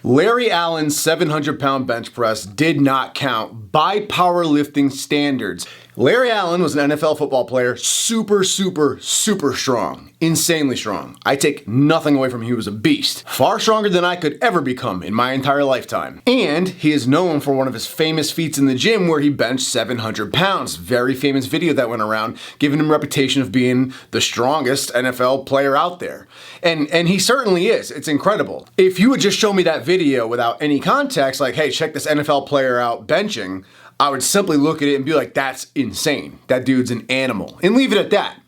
Larry Allen's 700-pound bench press did not count by powerlifting standards. Larry Allen was an NFL football player, super strong, insanely strong. I take nothing away from him. He was a beast, far stronger than I could ever become in my entire lifetime. And he is known for one of his famous feats in the gym where he benched 700 pounds. Very famous video that went around, giving him a reputation of being the strongest NFL player out there. And he certainly is. It's incredible. If you would just show me that video without any context, like, hey, check this NFL player out benching, I would simply look at it and be like, that's insane. That dude's an animal. And leave it at that.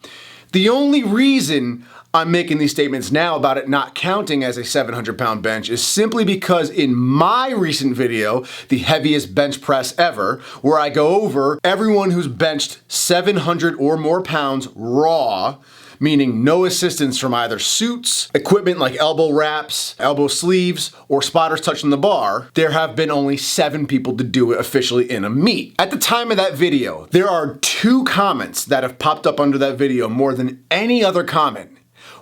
The only reason I'm making these statements now about it not counting as a 700-pound bench is simply because in my recent video, the heaviest bench press ever, where I go over everyone who's benched 700 or more pounds raw, meaning no assistance from either suits, equipment like elbow wraps, elbow sleeves, or spotters touching the bar, there have been only 7 people to do it officially in a meet. At the time of that video, there are 2 comments that have popped up under that video more than any other comment.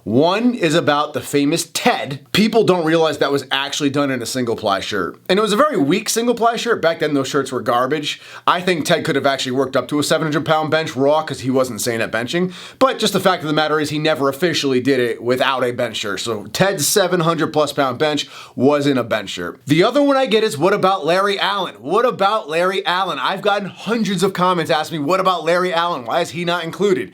One is about the famous Ted. People don't realize that was actually done in a single ply shirt. And it was a very weak single ply shirt. Back then those shirts were garbage. I think Ted could have actually worked up to a 700-pound bench raw because he wasn't insane at benching. But just the fact of the matter is he never officially did it without a bench shirt. So Ted's 700+ pound bench wasn't a bench shirt. The other one I get is, what about Larry Allen? What about Larry Allen? I've gotten hundreds of comments asking me, what about Larry Allen? Why is he not included?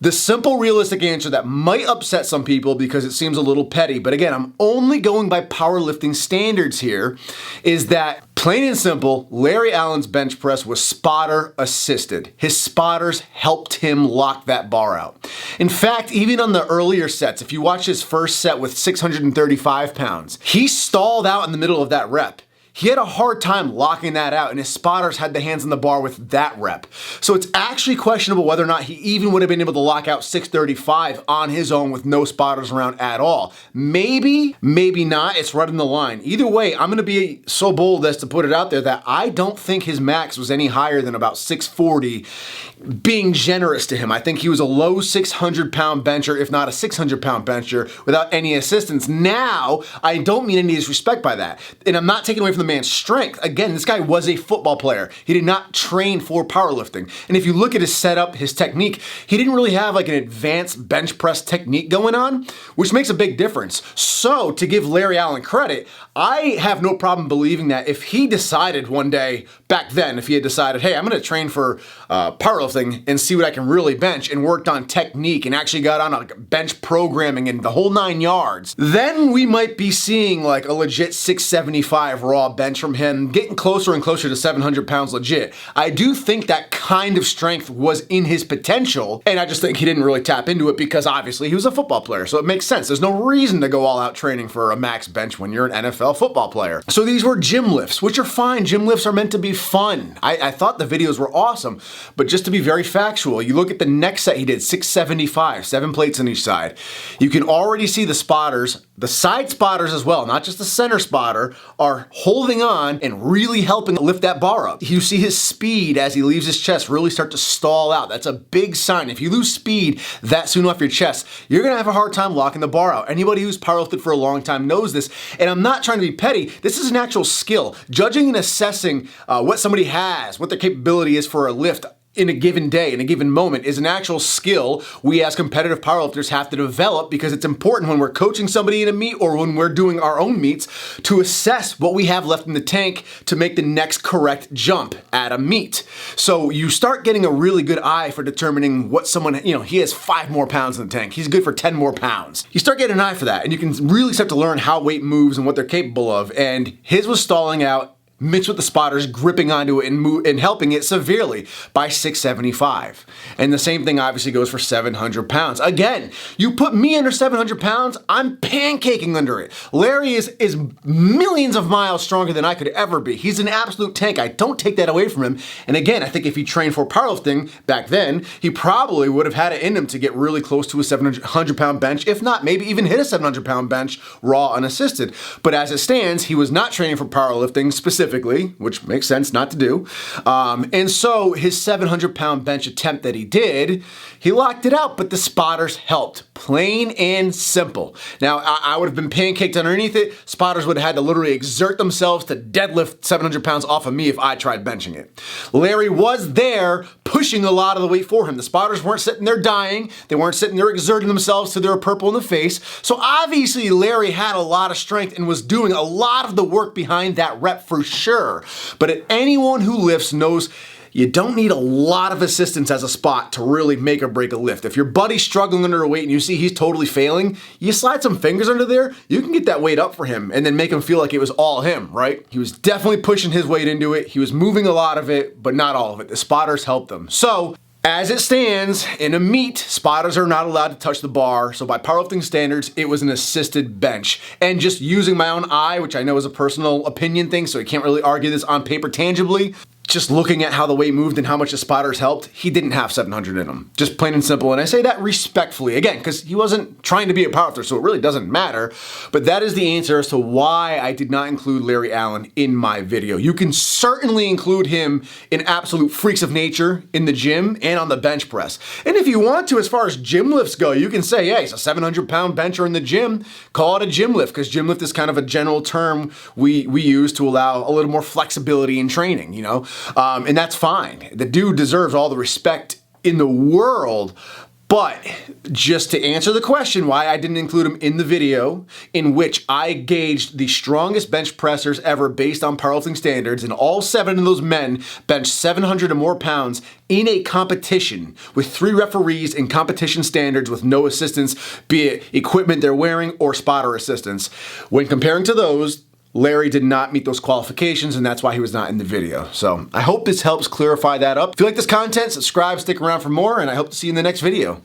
The simple, realistic answer that might upset some people because it seems a little petty, but again, I'm only going by powerlifting standards here, is that plain and simple, Larry Allen's bench press was spotter assisted. His spotters helped him lock that bar out. In fact, even on the earlier sets, if you watch his first set with 635 pounds, he stalled out in the middle of that rep. He had a hard time locking that out, and his spotters had the hands on the bar with that rep. So it's actually questionable whether or not he even would have been able to lock out 635 on his own with no spotters around at all. Maybe, maybe not. It's right in the line. Either way, I'm gonna be so bold as to put it out there that I don't think his max was any higher than about 640, being generous to him. I think he was a low 600-pound bencher, if not a 600-pound bencher, without any assistance. Now, I don't mean any disrespect by that. And I'm not taking away from the man's strength. Again, this guy was a football player. He did not train for powerlifting. And if you look at his setup, his technique, he didn't really have like an advanced bench press technique going on, which makes a big difference. So to give Larry Allen credit, I have no problem believing that if he decided one day, back then, if he had decided, hey, I'm gonna train for powerlifting and see what I can really bench, and worked on technique and actually got on like bench programming and the whole 9 yards, then we might be seeing like a legit 675 raw bench from him, getting closer and closer to 700 pounds legit. I do think that kind of strength was in his potential, and I just think he didn't really tap into it because obviously he was a football player, so it makes sense. There's no reason to go all out training for a max bench when you're an NFL football player. So these were gym lifts, which are fine. Gym lifts are meant to be fun. I thought the videos were awesome, but just to be very factual, you look at the next set he did, 675, 7 plates on each side. You can already see the spotters, the side spotters as well, not just the center spotter, are holding on and really helping lift that bar up. You see his speed as he leaves his chest really start to stall out. That's a big sign. If you lose speed that soon off your chest, you're gonna have a hard time locking the bar out. Anybody who's powerlifted for a long time knows this, and I'm not trying to be petty. This is an actual skill. Judging and assessing what somebody has, what their capability is for a lift in a given day, in a given moment, is an actual skill we as competitive powerlifters have to develop, because it's important when we're coaching somebody in a meet or when we're doing our own meets to assess what we have left in the tank to make the next correct jump at a meet. So you start getting a really good eye for determining what someone, he has 5 more pounds in the tank, he's good for 10 more pounds. You start getting an eye for that, and you can really start to learn how weight moves and what they're capable of, and his was stalling out, mixed with the spotters gripping onto it and helping it severely by 675. And the same thing obviously goes for 700 pounds. Again, you put me under 700 pounds, I'm pancaking under it. Larry is millions of miles stronger than I could ever be. He's an absolute tank. I don't take that away from him. And again, I think if he trained for powerlifting back then, he probably would have had it in him to get really close to a 700 pound bench, if not maybe even hit a 700 pound bench raw unassisted. But as it stands, he was not training for powerlifting specifically, which makes sense not to do. And so his 700 pound bench attempt that he did, he locked it out, but the spotters helped Plain and simple. Now, I would have been pancaked underneath it. Spotters would have had to literally exert themselves to deadlift 700 pounds off of me if I tried benching it. Larry was there pushing a lot of the weight for him. The spotters weren't sitting there dying. They weren't sitting there exerting themselves till they were purple in the face. So obviously Larry had a lot of strength and was doing a lot of the work behind that rep for sure. But anyone who lifts knows you don't need a lot of assistance as a spot to really make or break a lift. If your buddy's struggling under a weight and you see he's totally failing, you slide some fingers under there, you can get that weight up for him and then make him feel like it was all him, right? He was definitely pushing his weight into it. He was moving a lot of it, but not all of it. The spotters helped him. So, as it stands, in a meet, spotters are not allowed to touch the bar, so by powerlifting standards, it was an assisted bench. And just using my own eye, which I know is a personal opinion thing, so I can't really argue this on paper tangibly, just looking at how the weight moved and how much the spotters helped, he didn't have 700 in him. Just plain and simple, and I say that respectfully, again, because he wasn't trying to be a powerlifter, so it really doesn't matter. But that is the answer as to why I did not include Larry Allen in my video. You can certainly include him in absolute freaks of nature in the gym and on the bench press. And if you want to, as far as gym lifts go, you can say, hey, he's a 700-pound bencher in the gym, call it a gym lift, because gym lift is kind of a general term we use to allow a little more flexibility in training, you know? And that's fine. The dude deserves all the respect in the world. But just to answer the question why I didn't include him in the video, in which I gauged the strongest bench pressers ever based on powerlifting standards, and all 7 of those men benched 700 or more pounds in a competition with 3 referees and competition standards with no assistance, be it equipment they're wearing or spotter assistance. When comparing to those, Larry did not meet those qualifications, and that's why he was not in the video. So I hope this helps clarify that up. If you like this content, subscribe, stick around for more, and I hope to see you in the next video.